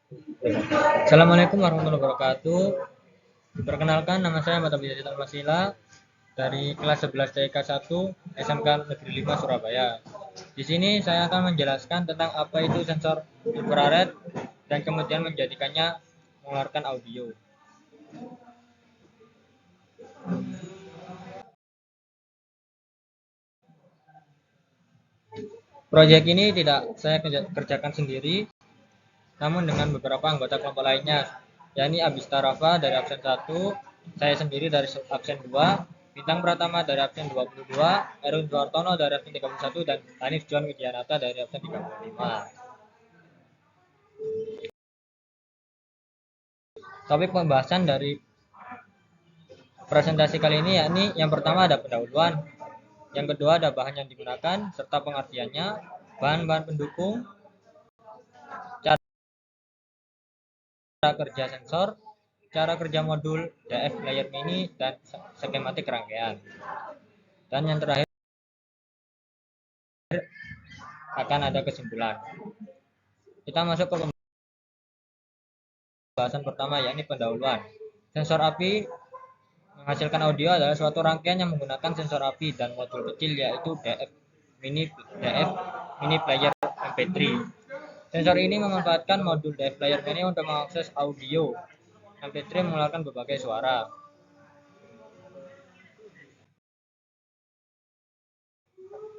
Assalamualaikum warahmatullahi wabarakatuh. Perkenalkan, nama saya Mata Bisa Masila dari kelas 11 TK1 SMK Negeri 5 Surabaya. Di sini saya akan menjelaskan tentang apa itu sensor infrared dan kemudian menjadikannya mengeluarkan audio. Proyek ini tidak saya kerjakan sendiri, namun dengan beberapa anggota kelompok lainnya, yakni Abista Rafa dari absen 1, saya sendiri dari absen 2, Bintang Pratama dari absen 22, Erwin Suartono dari absen 31, dan Hanif John Widianata dari absen 35. Topik pembahasan dari presentasi kali ini yakni yang pertama ada pendahuluan, yang kedua ada bahan yang digunakan serta pengertiannya, bahan-bahan pendukung, cara kerja sensor, cara kerja modul DF Player Mini, dan skematik rangkaian. Dan yang terakhir akan ada kesimpulan. Kita masuk ke pembahasan pertama, yakni pendahuluan. Sensor api menghasilkan audio adalah suatu rangkaian yang menggunakan sensor api dan modul kecil, yaitu DF Mini Player MP3. Sensor ini memanfaatkan modul DF Player Mini untuk mengakses audio MP3 mengeluarkan berbagai suara.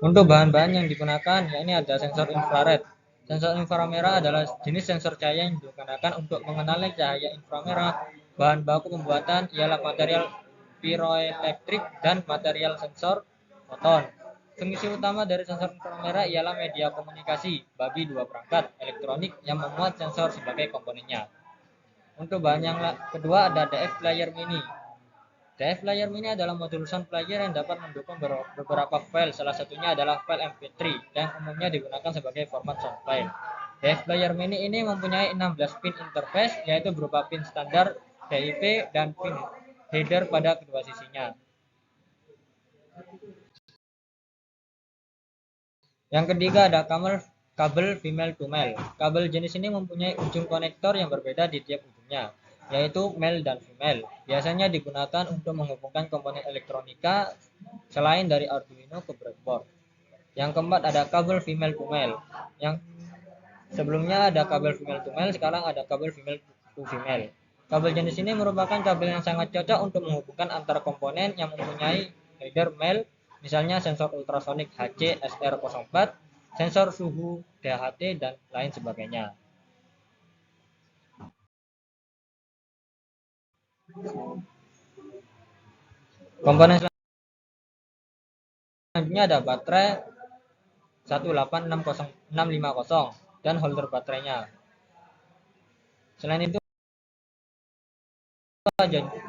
Untuk bahan-bahan yang digunakan, yakni ada sensor infrared. Sensor inframerah adalah jenis sensor cahaya yang digunakan untuk mengenali cahaya inframerah. Bahan baku pembuatan ialah material piroelektrik dan material sensor foton. Fungsi utama dari sensor inframerah ialah media komunikasi bagi dua perangkat elektronik yang memuat sensor sebagai komponennya. Untuk bahan yang kedua ada DF Player Mini. DF Player Mini adalah modul sound player yang dapat mendukung beberapa file, salah satunya adalah file MP3 yang umumnya digunakan sebagai format sound file. DF Player Mini ini mempunyai 16 pin interface, yaitu berupa pin standar, DIP, dan pin header pada kedua sisinya. Yang ketiga ada kabel female to male. Kabel jenis ini mempunyai ujung konektor yang berbeda di tiap ujungnya, yaitu male dan female. Biasanya digunakan untuk menghubungkan komponen elektronika selain dari Arduino ke breadboard. Yang keempat ada kabel female to male. Yang sebelumnya ada kabel female to male, sekarang ada kabel female to female. Kabel jenis ini merupakan kabel yang sangat cocok untuk menghubungkan antara komponen yang mempunyai header male, misalnya sensor ultrasonik HC SR04, sensor suhu DHT, dan lain sebagainya. Komponen selanjutnya ada baterai 1860650 dan holder baterainya. Selain itu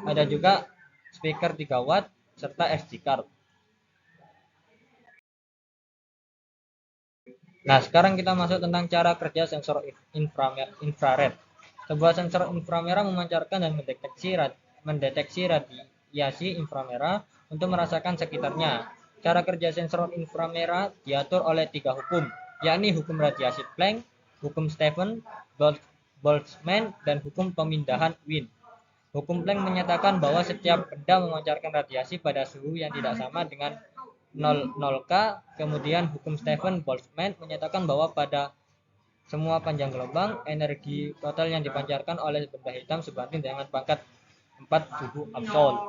ada juga speaker 3 watt serta SD card. Nah, sekarang kita masuk tentang cara kerja sensor infrared. Sebuah sensor inframerah memancarkan dan mendeteksi radiasi inframerah untuk merasakan sekitarnya. Cara kerja sensor inframerah diatur oleh 3 hukum, yakni hukum radiasi Planck, hukum Stephen, Boltzmann, dan hukum pemindahan Wien. Hukum Planck menyatakan bahwa setiap benda memancarkan radiasi pada suhu yang tidak sama dengan 0K. Kemudian hukum Stephen Boltzmann menyatakan bahwa pada semua panjang gelombang, energi total yang dipancarkan oleh benda hitam sebanding dengan pangkat 4 suhu absolut.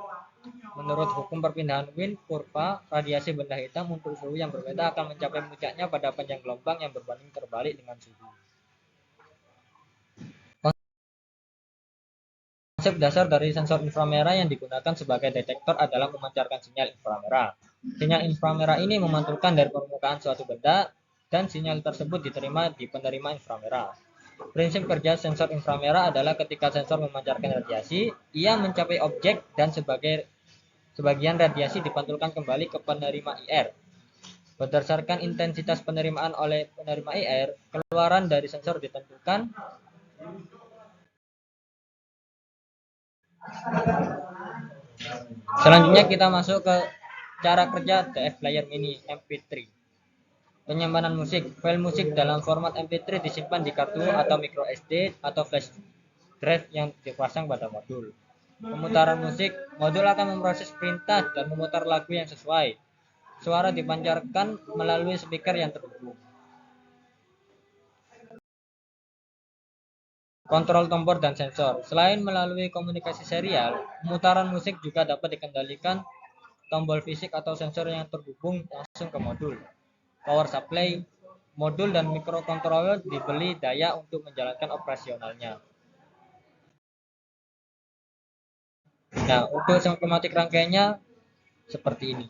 Menurut hukum perpindahan Wien, kurva radiasi benda hitam untuk suhu yang berbeda akan mencapai puncaknya pada panjang gelombang yang berbanding terbalik dengan suhu. Konsep dasar dari sensor inframerah yang digunakan sebagai detektor adalah memancarkan sinyal inframerah. Sinyal inframerah ini memantulkan dari permukaan suatu benda dan sinyal tersebut diterima di penerima inframerah. Prinsip kerja sensor inframerah adalah ketika sensor memancarkan radiasi, ia mencapai objek dan sebagian radiasi dipantulkan kembali ke penerima IR. Berdasarkan intensitas penerimaan oleh penerima IR, keluaran dari sensor ditentukan. Selanjutnya kita masuk ke cara kerja DF Player Mini MP3. Penyimpanan musik. File musik dalam format MP3 disimpan di kartu atau micro SD atau flash drive yang dipasang pada modul. Pemutaran musik. Modul akan memproses perintah dan memutar lagu yang sesuai. Suara dipancarkan melalui speaker yang terhubung. Kontrol tombol dan sensor. Selain melalui komunikasi serial, pemutaran musik juga dapat dikendalikan tombol fisik atau sensor yang terhubung langsung ke modul. Power supply. Modul dan mikrokontroller dibeli daya untuk menjalankan operasionalnya. Nah, untuk skematik rangkaiannya seperti ini.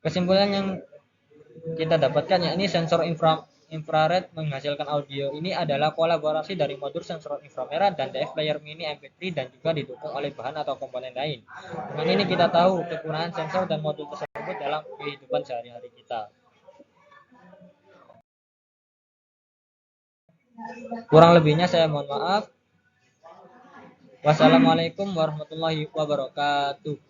Kesimpulan yang kita dapatkan yakni sensor infrared menghasilkan audio ini adalah kolaborasi dari modul sensor inframerah dan DF player mini MP3 dan juga didukung oleh bahan atau komponen lain. Dengan ini kita tahu kegunaan sensor dan modul tersebut dalam kehidupan sehari-hari kita. Kurang lebihnya saya mohon maaf. Wassalamualaikum warahmatullahi wabarakatuh.